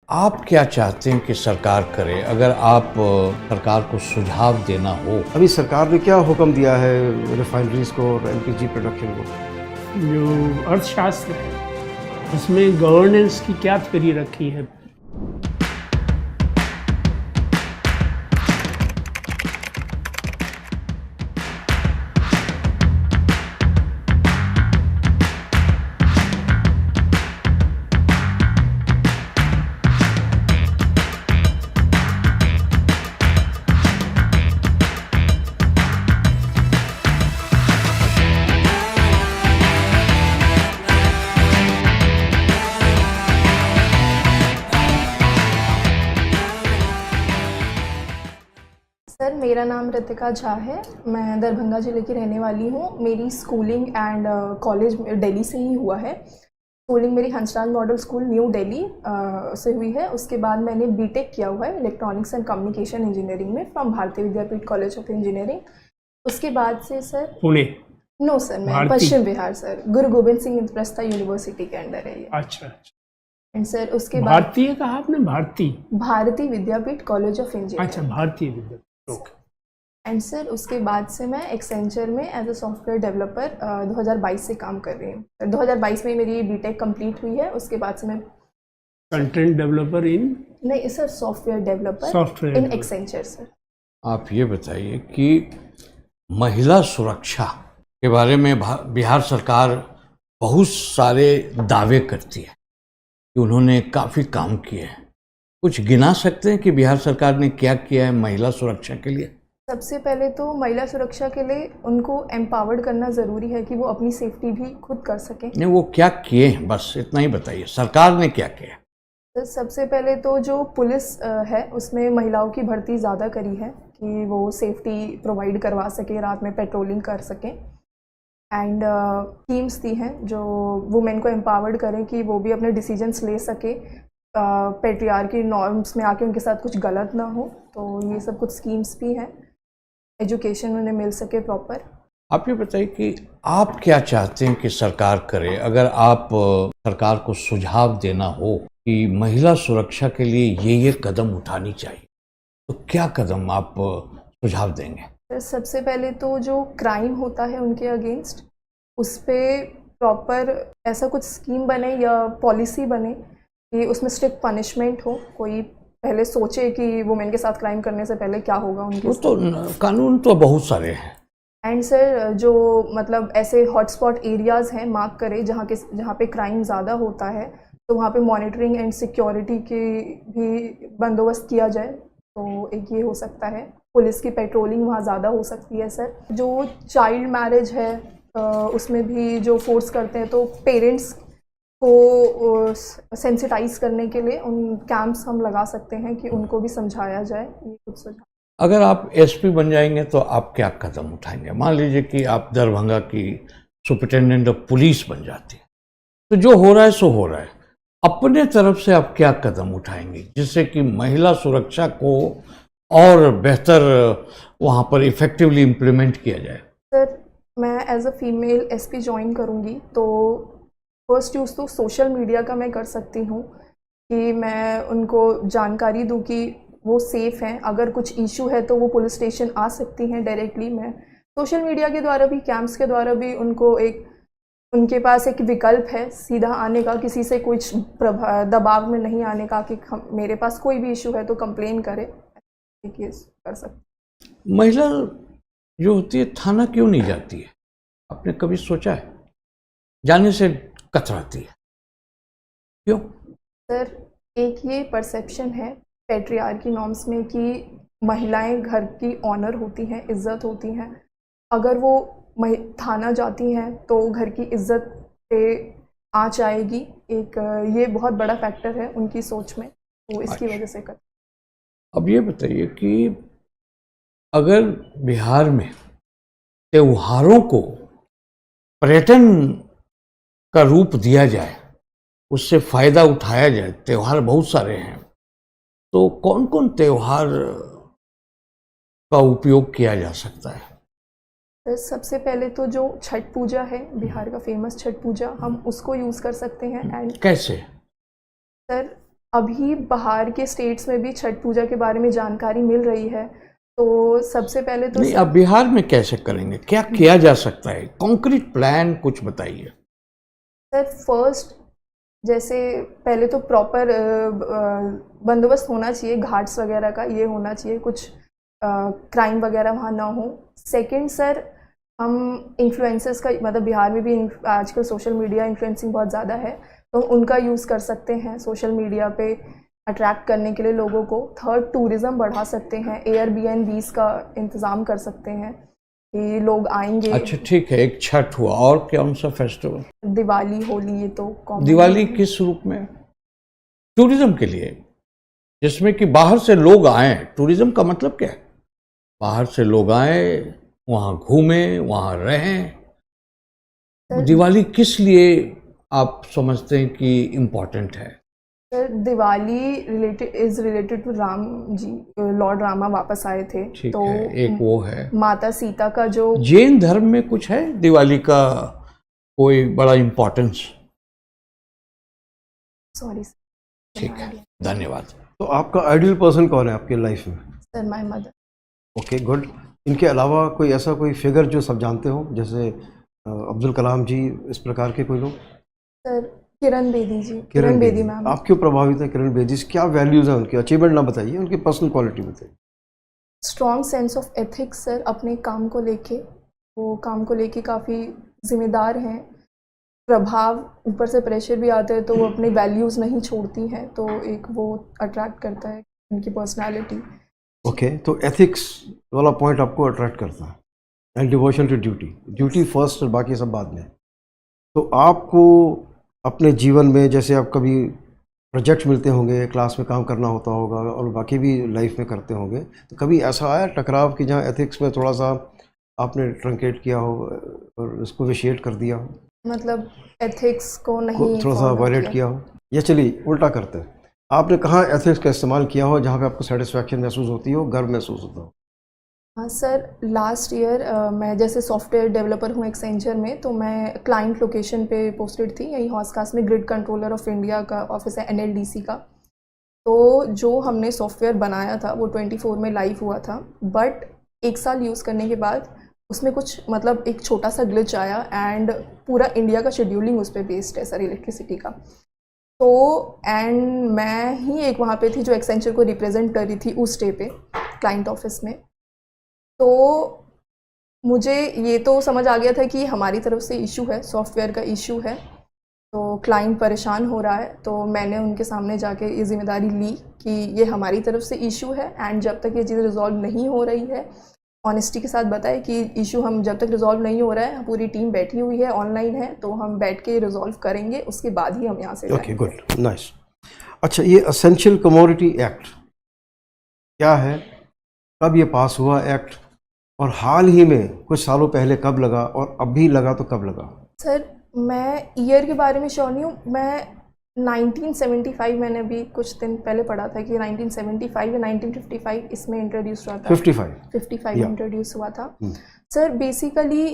आप क्या चाहते हैं कि सरकार करे, अगर आप सरकार को सुझाव देना हो? अभी सरकार ने क्या हुक्म दिया है रिफाइनरीज को और एलपीजी प्रोडक्शन को? जो अर्थशास्त्र है उसमें गवर्नेंस की क्या थ्योरी रखी है। सर, मेरा नाम रितिका झा है। मैं दरभंगा ज़िले की रहने वाली हूँ। मेरी स्कूलिंग एंड कॉलेज दिल्ली से ही हुआ है। स्कूलिंग मेरी Hansraj model school new Delhi से हुई है। उसके बाद मैंने बीटेक किया हुआ है इलेक्ट्रॉनिक्स एंड कम्युनिकेशन इंजीनियरिंग में फ्रॉम भारतीय विद्यापीठ कॉलेज ऑफ इंजीनियरिंग। उसके बाद से सर पुणे? नो सर, मैं पश्चिम बिहार सर, गुरु गोविंद सिंह इंद्रप्रस्थ यूनिवर्सिटी के अंडर है ये। अच्छा। एंड सर उसके बाद भारतीय कहा आपने? भारतीय विद्यापीठ कॉलेज ऑफ इंजीनियरिंग। अच्छा, भारतीय विद्यापीठ। ओके। एंड सर उसके बाद से मैं एक्सेंचर में एज अ सॉफ्टवेयर डेवलपर 2022 से काम कर रही हूँ। 2022 में मेरी बीटेक कंप्लीट हुई है। उसके बाद से मैं कंटेंट डेवलपर इन? नहीं sir, software developer software in Accenture sir. आप ये बताइए कि महिला सुरक्षा के बारे में बिहार सरकार बहुत सारे दावे करती है कि उन्होंने काफ़ी काम किए हैं। कुछ गिना सकते हैं कि बिहार सरकार ने क्या किया है महिला सुरक्षा के लिए? सबसे पहले तो महिला सुरक्षा के लिए उनको एम्पावर्ड करना ज़रूरी है कि वो अपनी सेफ्टी भी खुद कर सकें। नहीं, वो क्या किए हैं बस इतना ही बताइए, सरकार ने क्या किया? तो सबसे पहले तो जो पुलिस है उसमें महिलाओं की भर्ती ज़्यादा करी है कि वो सेफ्टी प्रोवाइड करवा सके, रात में पेट्रोलिंग कर सकें। एंड टीम्स दी हैं जो वुमेन को एम्पावर्ड करें कि वो भी अपने डिसीजंस ले सके, पेट्रियार्की नॉर्म्स में आके उनके साथ कुछ गलत ना हो। तो ये सब कुछ स्कीम्स भी हैं, एजुकेशन उन्हें मिल सके प्रॉपर। आप ये बताइए कि आप क्या चाहते हैं कि सरकार करे, अगर आप सरकार को सुझाव देना हो कि महिला सुरक्षा के लिए ये कदम उठानी चाहिए, तो क्या कदम आप सुझाव देंगे? सबसे पहले तो जो क्राइम होता है उनके अगेंस्ट, उस पर प्रॉपर ऐसा कुछ स्कीम बने या पॉलिसी बने कि उसमें स्ट्रिक्ट पनिशमेंट हो। कोई पहले सोचे कि वुमेन के साथ क्राइम करने से पहले क्या होगा उनके तो कानून तो बहुत सारे हैं। एंड सर जो मतलब ऐसे हॉटस्पॉट एरियाज़ हैं मार्क करे जहाँ पे क्राइम ज़्यादा होता है, तो वहाँ पे मॉनिटरिंग एंड सिक्योरिटी की भी बंदोबस्त किया जाए। तो एक ये हो सकता है। पुलिस की पेट्रोलिंग वहाँ ज़्यादा हो सकती है सर। जो चाइल्ड मैरिज है उसमें भी जो फोर्स करते हैं, तो पेरेंट्स को सेंसिटाइज करने के लिए उन कैंप्स हम लगा सकते हैं कि उनको भी समझाया जाए। ये कुछ सुझाव। अगर आप एसपी बन जाएंगे तो आप क्या कदम उठाएंगे? मान लीजिए कि आप दरभंगा की सुपरिटेंडेंट ऑफ पुलिस बन जाती है, तो जो हो रहा है सो हो रहा है, अपने तरफ से आप क्या कदम उठाएंगे जिससे कि महिला सुरक्षा को और बेहतर वहाँ पर इफेक्टिवली इम्प्लीमेंट किया जाए? सर, मैं as a female SP join करूँगी तो फर्स्ट यूज़ तो सोशल मीडिया का मैं कर सकती हूँ कि मैं उनको जानकारी दूँ कि वो सेफ़ हैं। अगर कुछ इशू है तो वो पुलिस स्टेशन आ सकती हैं डायरेक्टली। मैं सोशल मीडिया के द्वारा भी, कैंप्स के द्वारा भी उनको उनके पास एक विकल्प है सीधा आने का, किसी से कुछ दबाव में नहीं आने का कि मेरे पास कोई भी इशू है तो कंप्लेन करे। ये कर सकते। महिला जो होती है थाना क्यों नहीं जाती है? आपने कभी सोचा है? जाने से कतराती है, क्यों? सर, एक ये परसेप्शन है पैट्रियार्की नॉर्म्स में कि महिलाएं घर की ऑनर होती हैं, इज्जत होती हैं। अगर वो थाना जाती हैं तो घर की इज्जत पे आँच आएगी। एक ये बहुत बड़ा फैक्टर है उनकी सोच में, तो इसकी वजह से कर। अब ये बताइए कि अगर बिहार में त्योहारों को पर्यटन का रूप दिया जाए, उससे फायदा उठाया जाए, त्योहार बहुत सारे हैं, तो कौन कौन त्योहार का उपयोग किया जा सकता है? तो सबसे पहले तो जो छठ पूजा है, बिहार का फेमस छठ पूजा, हम उसको यूज़ कर सकते हैं। एंड कैसे? सर, अभी बाहर के स्टेट्स में भी छठ पूजा के बारे में जानकारी मिल रही है। तो सबसे पहले तो नहीं, अब बिहार में कैसे करेंगे, क्या किया जा सकता है, कॉन्क्रीट प्लान कुछ बताइए। सर फर्स्ट जैसे पहले तो प्रॉपर बंदोबस्त होना चाहिए, घाट्स वगैरह का ये होना चाहिए, कुछ क्राइम वगैरह वहाँ ना हो। सेकंड सर, हम इन्फ्लुएंसर्स का मतलब बिहार में भी आजकल सोशल मीडिया इन्फ्लुएंसिंग बहुत ज़्यादा है, तो उनका यूज़ कर सकते हैं सोशल मीडिया पे अट्रैक्ट करने के लिए लोगों को। थर्ड, टूरिज़्म बढ़ा सकते हैं, एयरबीएनबीज़ का इंतज़ाम कर सकते हैं कि लोग आएंगे। अच्छा ठीक है, एक छठ हुआ, और कौन सा फेस्टिवल? दिवाली, होली, ये तो common दिवाली है। किस रूप में? टूरिज्म के लिए, जिसमें कि बाहर से लोग आए। टूरिज्म का मतलब क्या है? बाहर से लोग आए, वहाँ घूमें, वहाँ रहें। सर, दिवाली किस लिए आप समझते हैं कि इम्पोर्टेंट है? Sir Diwali related to Ram ji, lord Rama वापस आए थे। ठीक तो है, एक वो है। माता सीता का जो जैन धर्म में कुछ है दिवाली का कोई बड़ा इम्पोर्टेंस? सॉरी ठीक है, धन्यवाद। तो आपका आइडियल पर्सन कौन है आपके लाइफ में? Sir, my mother. Okay, good. इनके अलावा कोई ऐसा कोई फिगर जो सब जानते हो, जैसे अब्दुल कलाम जी, इस प्रकार के कोई लोग? सर किरण बेदी जी, किरण बेदी मैम। आप क्यों प्रभावित है किरण बेदी से? क्या वैल्यूज़ हैं उनकी? अचीवमेंट ना बताइए, उनकी पर्सनल क्वालिटी बताइए। Strong sense of ethics sir, अपने काम को लेके, वो काम को लेके काफ़ी जिम्मेदार हैं। प्रभाव, ऊपर से प्रेशर भी आता है तो वो अपने वैल्यूज़ नहीं छोड़ती हैं, तो एक वो अट्रैक्ट करता है उनकी पर्सनालिटी। ओके, तो एथिक्स वाला पॉइंट आपको अट्रैक्ट करता है, and devotion to duty. Duty first और बाकी सब बाद में। तो आपको अपने जीवन में, जैसे आप कभी प्रोजेक्ट मिलते होंगे, क्लास में काम करना होता होगा और बाकी भी लाइफ में करते होंगे, तो कभी ऐसा आया टकराव कि जहाँ एथिक्स में थोड़ा सा आपने ट्रंकेट किया हो और इसको विशिएट कर दिया हो, मतलब एथिक्स को नहीं थोड़ा सा follow वायलेट किया हो? या चलिए उल्टा करते हैं, आपने कहाँ एथिक्स का इस्तेमाल किया हो जहाँ पे आपको सेटिस्फैक्शन महसूस होती हो, गर्व महसूस होता हो? हाँ सर, लास्ट ईयर मैं जैसे सॉफ्टवेयर डेवलपर हूँ एक्सेंचर में, तो मैं क्लाइंट लोकेशन पे पोस्टेड थी, यही हॉस्कास में ग्रिड कंट्रोलर ऑफ इंडिया का ऑफिस है, एनएलडीसी का। तो जो हमने सॉफ्टवेयर बनाया था वो 24 में लाइव हुआ था, बट 1 साल यूज़ करने के बाद उसमें कुछ मतलब एक छोटा सा ग्लिच आया, एंड पूरा इंडिया का शेड्यूलिंग उस पर बेस्ड है सर, इलेक्ट्रिसिटी का। तो एंड मैं ही एक वहाँ पे थी जो एक्सेंचर को रिप्रेजेंट कर रही थी उस डे पे क्लाइंट ऑफिस में। तो मुझे ये तो समझ आ गया था कि हमारी तरफ से इशू है, सॉफ्टवेयर का इशू है, तो क्लाइंट परेशान हो रहा है। तो मैंने उनके सामने जाके ये जिम्मेदारी ली कि ये हमारी तरफ से इशू है, एंड जब तक ये चीज़ रिजॉल्व नहीं हो रही है, ऑनेस्टी के साथ बताए कि इशू हम जब तक रिजॉल्व नहीं हो रहा है, पूरी टीम बैठी हुई है, ऑनलाइन है, तो हम बैठ के रिजॉल्व करेंगे, उसके बाद ही हम यहाँ से ओके, गुड, नाइस। अच्छा, ये एसेंशियल कमोडिटी एक्ट क्या है? कब ये पास हुआ एक्ट? और हाल ही में कुछ सालों पहले कब लगा, और अभी लगा तो कब लगा? सर मैं ईयर के बारे में श्योर नहीं हूँ, मैं 1975 मैंने अभी कुछ दिन पहले पढ़ा था कि 1975 या 1955 इसमें इंट्रोड्यूस हुआ था। 55 Yeah. इंट्रोड्यूस हुआ था। सर बेसिकली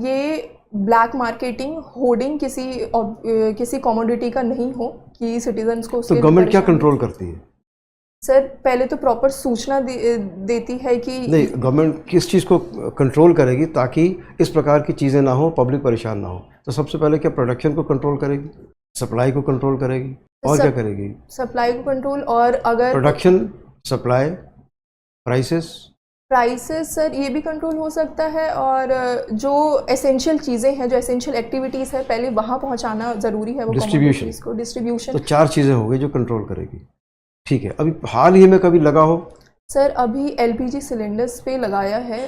ये ब्लैक मार्केटिंग, होर्डिंग किसी कमोडिटी का नहीं हो कि सिटीजन्स को तो गवर्नमेंट क्या कंट्रोल करती है? सर पहले तो प्रॉपर सूचना देती है कि नहीं, गवर्नमेंट किस चीज़ को कंट्रोल करेगी ताकि इस प्रकार की चीज़ें ना हो, पब्लिक परेशान ना हो? तो सबसे पहले क्या प्रोडक्शन को कंट्रोल करेगी, सप्लाई को कंट्रोल करेगी, और क्या करेगी? सप्लाई को कंट्रोल, और अगर प्रोडक्शन, सप्लाई, प्राइसेस सर ये भी कंट्रोल हो सकता है, और जो एसेंशियल चीज़ें हैं, जो एसेंशियल एक्टिविटीज़ है, पहले वहाँ पहुँचाना ज़रूरी है, वो डिस्ट्रीब्यूशन। तो 4 चीज़ें हो गई जो कंट्रोल करेगी। ठीक है, अभी हाल ही में कभी लगा हो? सर अभी एलपीजी सिलेंडर्स पे लगाया है,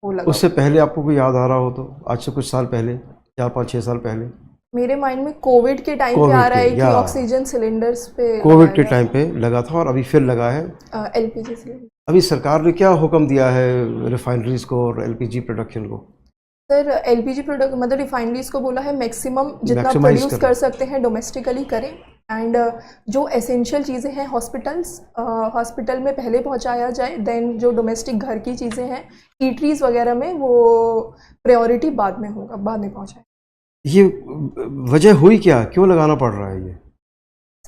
वो लगा। उससे पहले आपको कोई याद आ रहा हो तो, आज से कुछ साल पहले, 4-5-6 साल पहले? मेरे माइंड में कोविड के टाइम पे आ रहा है कि ऑक्सीजन सिलेंडर्स पे कोविड के टाइम पे लगा था, और अभी फिर लगा है एलपीजी सिलेंडर। अभी सरकार ने क्या हुक्म दिया है रिफाइनरीज को और एलपीजी प्रोडक्शन को? सर एलपीजी प्रोडक्ट मतलब रिफाइनरीज को बोला है मैक्सिमम जितना Maximize प्रोड्यूस कर सकते हैं डोमेस्टिकली करें, एंड जो एसेंशियल चीज़ें हैं हॉस्पिटल में पहले पहुंचाया जाए, देन जो डोमेस्टिक घर की चीज़ें हैं, ईटरीज वगैरह में वो प्रायोरिटी बाद में होगा, बाद में पहुंचाए। ये वजह हुई क्या, क्यों लगाना पड़ रहा है ये?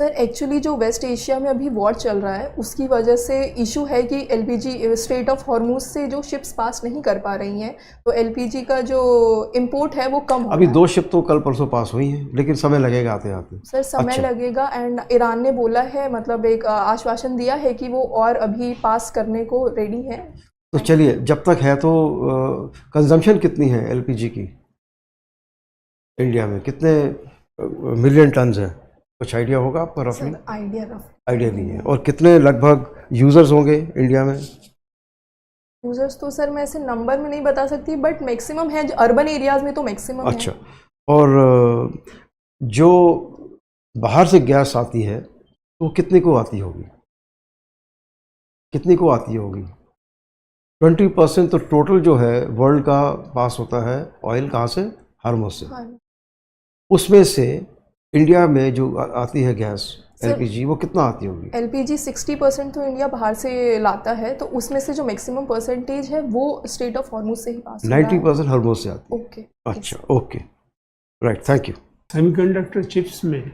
सर एक्चुअली जो वेस्ट एशिया में अभी वॉर चल रहा है उसकी वजह से इशू है कि एलपीजी स्ट्रेट ऑफ हॉर्मूज से जो शिप्स पास नहीं कर पा रही हैं, तो एलपीजी का जो इंपोर्ट है वो कम हो अभी रहा है। 2 शिप तो कल परसों पास हुई हैं, लेकिन समय लगेगा आते आते। सर समय अच्छा। लगेगा, एंड ईरान ने बोला है, मतलब एक आश्वासन दिया है कि वो और अभी पास करने को रेडी है। तो चलिए, जब तक है तो कंजम्पशन कितनी है एलपीजी की इंडिया में, कितने मिलियन टन्स है, कुछ आइडिया होगा आपको रफली? सर आइडिया रफ आइडिया नहीं है। और कितने लगभग यूजर्स होंगे इंडिया में? यूजर्स तो सर मैं ऐसे नंबर में नहीं बता सकती, बट मैक्सिमम है, जो अर्बन एरियाज में तो मैक्सिमम है। अच्छा। और जो बाहर से गैस आती है वो कितने को आती होगी, कितनी को आती होगी? 20% तो टोटल जो है वर्ल्ड का पास होता है ऑयल, कहाँ से? हार्मोज से। हाँ उसमें से इंडिया में जो आती है गैस सर, एलपीजी, वो कितना आती होगी? एलपीजी 60% तो इंडिया बाहर से लाता है, तो उसमें से जो मैक्सिमम परसेंटेज है वो स्टेट ऑफ हॉर्मूज से ही पास होता है। 90% हार्मोज से आती है। ओके। अच्छा, okay, right, thank you. Semiconductor chips में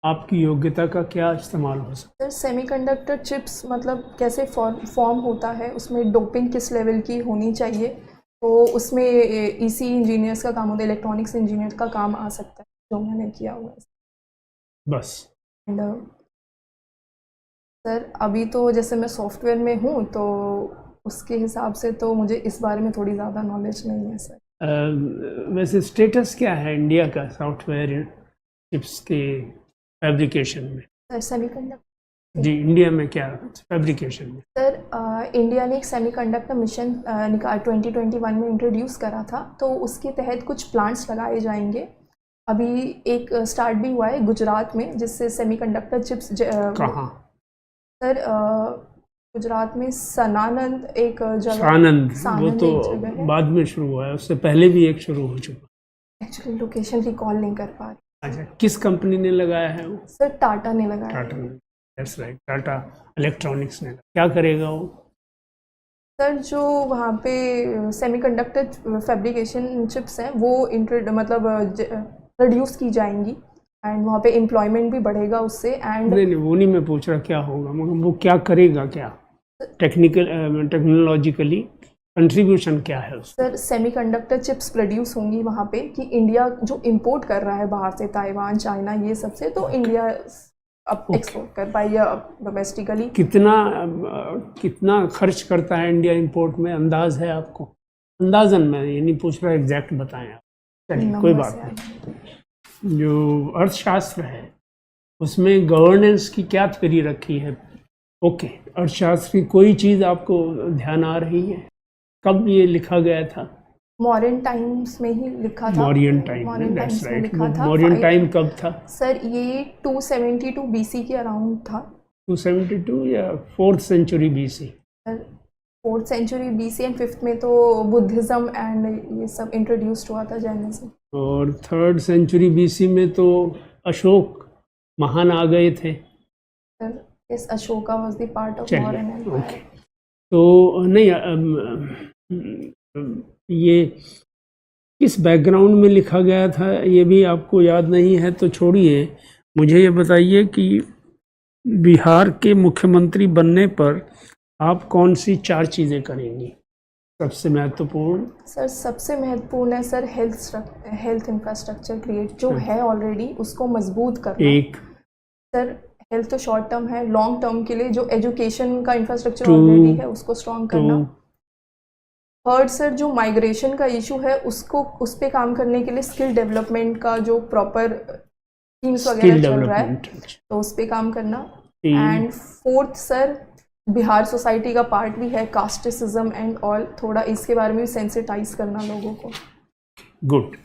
आपकी योग्यता का क्या इस्तेमाल हो सकता सर सेमीकंडक्टर चिप्स मतलब कैसे फॉर्म होता है, उसमें डोपिंग किस लेवल की होनी चाहिए, तो उसमें ईसी इंजीनियर्स का काम होता है, इलेक्ट्रॉनिक्स इंजीनियर का काम आ सकता है, जो मैंने किया हुआ है। है? बस एंड सर अभी तो जैसे मैं सॉफ्टवेयर में हूँ, तो उसके हिसाब से तो मुझे इस बारे में थोड़ी ज़्यादा नॉलेज नहीं है सर। वैसे स्टेटस क्या है इंडिया का सॉफ्टवेयर चिप्स के फैब्रिकेशन में? सर सेमीकंडक्टर, जी, इंडिया में क्या फैब्रिकेशन में? सर इंडिया ने एक सेमीकंडक्टर मिशन 2021 में इंट्रोड्यूस करा था, तो उसके तहत कुछ प्लांट्स लगाए जाएंगे। अभी एक स्टार्ट भी हुआ है गुजरात में, जिससे सेमीकंडक्टर चिप्स कहाँ? सर गुजरात में सनानंद एक जगह, सानंद, वो सानंद तो एक जगह है। बाद में शुरू हुआ है, उससे पहले भी एक शुरू हो चुका। एक्चुअली लोकेशन रिकॉल नहीं कर पा रही। अच्छा, किस कंपनी ने लगाया है वो? सर टाटा ने लगाया। टाटा ने। दैट्स राइट, टाटा इलेक्ट्रॉनिक्स ने। क्या करेगा वो? सर जो वहाँ पे सेमीकंडक्टर फैब्रिकेशन चिप्स हैं वो मतलब प्रोड्यूस की जाएंगी, एंड वहाँ पे एम्प्लॉयमेंट भी बढ़ेगा उससे। एंड नहीं, वो नहीं मैं पूछ रहा क्या होगा, मगर वो क्या करेगा, क्या टेक्नोलॉजिकली कंट्रीब्यूशन क्या है उसका? सर सेमीकंडक्टर चिप्स प्रोड्यूस होंगी वहाँ पे, कि इंडिया जो इंपोर्ट कर रहा है बाहर से, ताइवान, चाइना, ये सब से, तो इंडिया अब एक्सपोर्ट कर पाए या डोमेस्टिकली। कितना खर्च करता है इंडिया इंपोर्ट में, अंदाज है आपको? अंदाजन, मैं ये नहीं पूछ रहा, एग्जैक्ट बताएं आप। चलिए, कोई बात नहीं। जो अर्थशास्त्र है उसमें गवर्नेंस की क्या थ्योरी रखी है? ओके, अर्थशास्त्र की कोई चीज़ आपको ध्यान आ रही है? कब ये लिखा गया था? मॉडर्न टाइम्स में ही लिखा था। Mauryan time, modern that's times में राइट। लिखा था। मॉरियन टाइम कब था? सर ये 272 बीसी के अराउंड था। 272 या 4th century BC? Sir 4th century BC, and 5th में तो बुद्धिज़्म एंड ये सब इंट्रोड्यूस्ड हुआ था, जैनिज्म। और 3rd सेंचुरी BC में तो अशोक महान आ गए थे। सर इस Ashoka was the part of चलिए, मॉडर्न ओके। एम्पायर। तो नहीं, ये किस बैकग्राउंड में लिखा गया था ये भी आपको याद नहीं है तो छोड़िए, मुझे ये बताइए कि बिहार के मुख्यमंत्री बनने पर आप कौन सी 4 चीज़ें करेंगी सबसे महत्वपूर्ण? सर सबसे महत्वपूर्ण है सर हेल्थ इंफ्रास्ट्रक्चर क्रिएट, जो है ऑलरेडी उसको मजबूत करना। एक। सर हेल्थ तो शॉर्ट टर्म है, लॉन्ग टर्म के लिए जो एजुकेशन का इंफ्रास्ट्रक्चर Two. ऑलरेडी है उसको स्ट्रॉन्ग करना। 2। थर्ड सर जो माइग्रेशन का इशू है उसको, उस पे काम करने के लिए स्किल डेवलपमेंट का जो प्रॉपर टीम्स वगैरह चल रहा है, तो उस पे काम करना। And fourth sir Bihar society का पार्ट भी है कास्टिसिज्म एंड ऑल, थोड़ा इसके बारे में भी सेंसिटाइज करना लोगों को। गुड।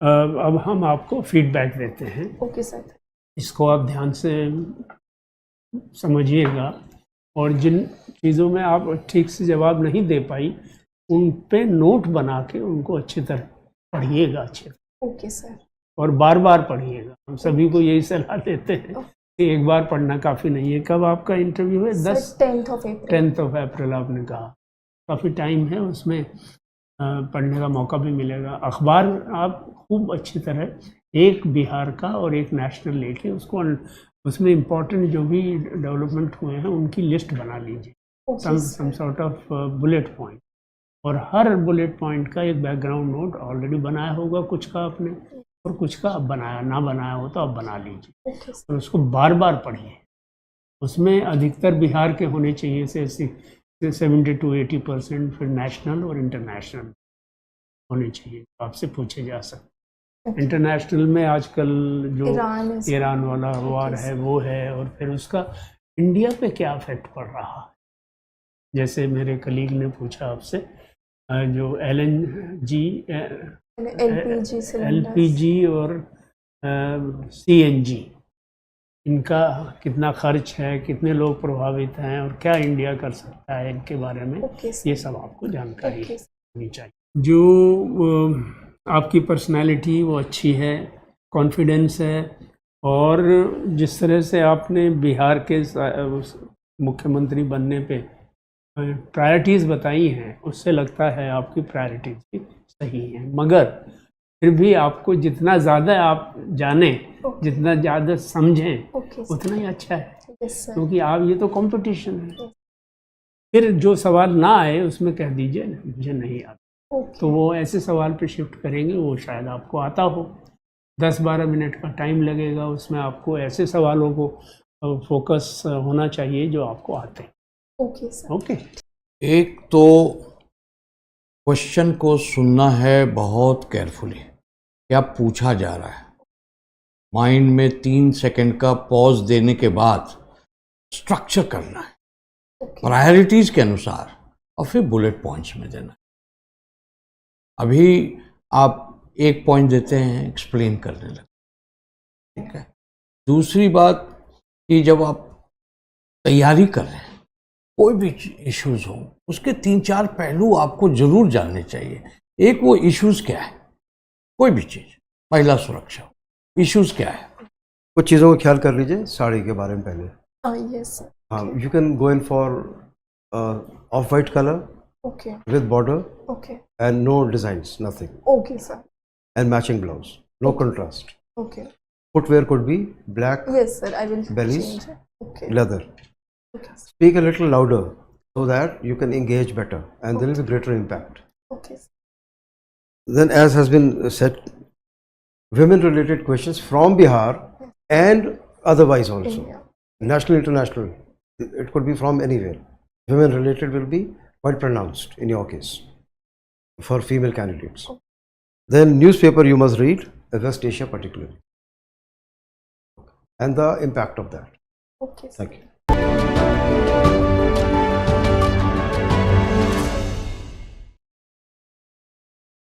अब हम आपको फीडबैक देते हैं। Okay sir. इसको आप ध्यान से समझिएगा, और जिन चीज़ों में आप ठीक से जवाब नहीं दे पाई उन पे नोट बना के उनको अच्छी तरह पढ़िएगा, अच्छे से। Okay sir. और बार बार पढ़िएगा। हम सभी को यही सलाह देते हैं कि एक बार पढ़ना काफ़ी नहीं है। कब आपका इंटरव्यू है? 10 10th of April। 10th of April आपने कहा। काफ़ी टाइम है, उसमें पढ़ने का मौका भी मिलेगा। अखबार आप खूब अच्छी तरह एक बिहार का और एक नेशनल लेके उसको उसमें इम्पोर्टेंट जो भी डेवलपमेंट हुए हैं उनकी लिस्ट बना लीजिए, some sort of bullet point, और हर बुलेट पॉइंट का एक बैकग्राउंड नोट ऑलरेडी बनाया होगा कुछ का आपने, और कुछ का अब ना बनाया हो तो आप बना लीजिए, और उसको बार बार पढ़िए। उसमें अधिकतर बिहार के होने चाहिए से 70 to 80%, फिर नेशनल और इंटरनेशनल होने चाहिए, आपसे पूछे जा सकते। इंटरनेशनल में आजकल जो ईरान वाला वार है वो है, और फिर उसका इंडिया पे क्या इफेक्ट पड़ रहा है। जैसे मेरे कलीग ने पूछा आपसे, जो एलपीजी और सीएनजी, इनका कितना खर्च है, कितने लोग प्रभावित हैं, और क्या इंडिया कर सकता है इनके बारे में, ये सब आपको जानकारी होनी चाहिए। जो आपकी पर्सनालिटी वो अच्छी है, कॉन्फिडेंस है, और जिस तरह से आपने बिहार के मुख्यमंत्री बनने पे प्रायोरिटीज़ बताई हैं, उससे लगता है आपकी प्रायोरिटीज़ भी सही हैं। मगर फिर भी आपको जितना ज़्यादा आप जानें, जितना ज़्यादा समझें, उतना ही अच्छा है, क्योंकि आप ये तो कंपटीशन है। फिर जो सवाल ना आए उसमें कह दीजिए मुझे नहीं आता, तो वो ऐसे सवाल पे शिफ्ट करेंगे वो शायद आपको आता हो। 10-12 मिनट का टाइम लगेगा, उसमें आपको ऐसे सवालों को फोकस होना चाहिए जो आपको आते हैं। ओके। एक तो क्वेश्चन को सुनना है बहुत केयरफुली, क्या पूछा जा रहा है, माइंड में 3 सेकंड का पॉज देने के बाद स्ट्रक्चर करना है प्रायोरिटीज के अनुसार, और फिर बुलेट पॉइंट्स में देना है। अभी आप एक पॉइंट देते हैं, एक्सप्लेन करने लगते, ठीक है। दूसरी बात कि जब आप तैयारी कर रहे हैं, कोई भी इश्यूज हो, उसके 3-4 पहलू आपको जरूर जानने चाहिए। एक, वो इश्यूज क्या है, कोई भी चीज, महिला सुरक्षा, इश्यूज क्या है, कुछ चीज़ों का ख्याल कर लीजिए। साड़ी के बारे में पहले, यस, हाँ, you can go in for of white colour okay, with border okay, and no designs, nothing, okay sir, and matching blouse, no contrast. Okay, Footwear could be black, yes sir, I will bellies, change, okay, leather. Okay, Speak a little louder so that you can engage better and there will be greater impact. Okay, Then, as has been said, women related questions from Bihar and otherwise also, national, international, it could be from anywhere. Women related will be quite pronounced in your case for female candidates. Then newspaper you must read, West Asia particularly, and the impact of that. okay. Thank you.